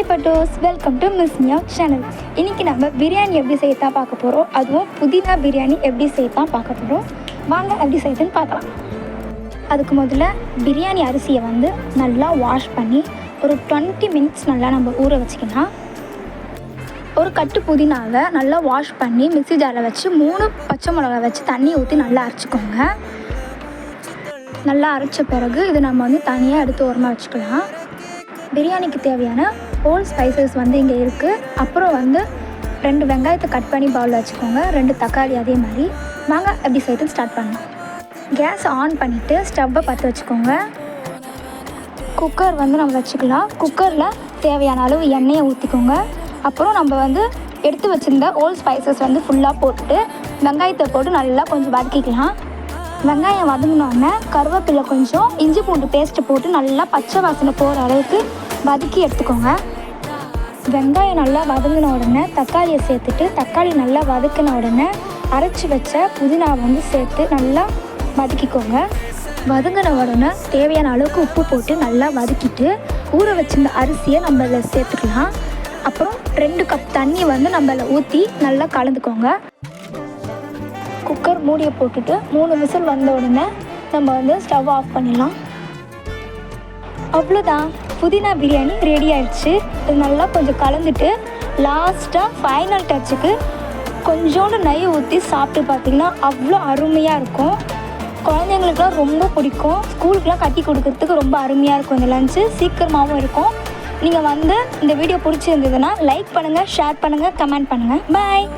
Hi பட்டோஸ், welcome to miss Mia channel. இன்றைக்கி நம்ம பிரியாணி எப்படி செய்யத்தான் பார்க்க போகிறோம். அதுவும் புதினா பிரியாணி எப்படி செய்யத்தான் பார்க்க போகிறோம். வாங்க எப்படி செய்யுதுன்னு பார்க்கலாம். அதுக்கு முதல்ல பிரியாணி அரிசியை நல்லா வாஷ் பண்ணி ஒரு 20 மினிட்ஸ் நல்லா நம்ம ஊற வச்சுக்கலாம். ஒரு கட்டு புதினாவை நல்லா வாஷ் பண்ணி மிக்ஸி ஜாரில் வச்சு 3 பச்சை மிளகா வச்சு தண்ணி ஊற்றி நல்லா அரைச்சிக்கோங்க. நல்லா அரைச்ச பிறகு இது நம்ம தனியாக எடுத்து ஓரமாக வச்சுக்கலாம். பிரியாணிக்கு தேவையான ஹோல் ஸ்பைசஸ் இங்கே இருக்குது. அப்புறம் 2 வெங்காயத்தை கட் பண்ணி பவுலில் வச்சுக்கோங்க. 2 தக்காளி அதே மாதிரி. வாங்க எப்படி செய்து ஸ்டார்ட் பண்ணலாம். கேஸ் ஆன் பண்ணிவிட்டு ஸ்டவ்வை பற்ற வச்சுக்கோங்க. குக்கர் நம்ம வச்சுக்கலாம். குக்கரில் தேவையான அளவு எண்ணெயை ஊற்றிக்கோங்க. அப்புறம் நம்ம எடுத்து வச்சுருந்த ஹோல் ஸ்பைசஸ் ஃபுல்லாக போட்டுட்டு வெங்காயத்தை போட்டு நல்லா கொஞ்சம் வதக்கிக்கலாம். வெங்காயம் வதங்கினோடனே கருவேப்பிலை கொஞ்சம் இஞ்சி பூண்டு பேஸ்ட்டு போட்டு நல்லா பச்சை வாசனை போகிற அளவுக்கு வதக்கி எடுத்துக்கோங்க. வெங்காயம் நல்லா வதங்கின உடனே தக்காளியை சேர்த்துட்டு தக்காளி நல்லா வதக்கின உடனே அரைச்சி வச்ச புதினாவை சேர்த்து நல்லா வதக்கிக்கோங்க. வதங்கின உடனே தேவையான அளவுக்கு உப்பு போட்டு நல்லா வதக்கிட்டு ஊற வச்சிருந்த அரிசியை நம்ம இதில் சேர்த்துக்கலாம். அப்புறம் 2 கப் தண்ணி நம்ம ஊற்றி நல்லா கலந்துக்கோங்க. குக்கர் மூடியை போட்டுட்டு 3 விசில் வந்த உடனே நம்ம ஸ்டவ் ஆஃப் பண்ணிடலாம். அவ்வளோதான், புதினா பிரியாணி ரெடி ஆயிடுச்சு. இது நல்லா கொஞ்சம் கலந்துட்டு லாஸ்ட்டாக ஃபைனல் டச்சுக்கு கொஞ்சோண்டு நெய் ஊற்றி சாப்பிட்டு பார்த்திங்கன்னா அவ்வளோ அருமையாக இருக்கும். குழந்தைங்களுக்குலாம் ரொம்ப பிடிக்கும். ஸ்கூலுக்குலாம் கட்டி கொடுக்கறதுக்கு ரொம்ப அருமையாக இருக்கும். இந்த லஞ்சு சீக்கிரமாகவும் இருக்கும். நீங்கள் இந்த வீடியோ பிடிச்சிருந்ததுன்னா லைக் பண்ணுங்கள், ஷேர் பண்ணுங்கள், கமெண்ட் பண்ணுங்கள். பாய்.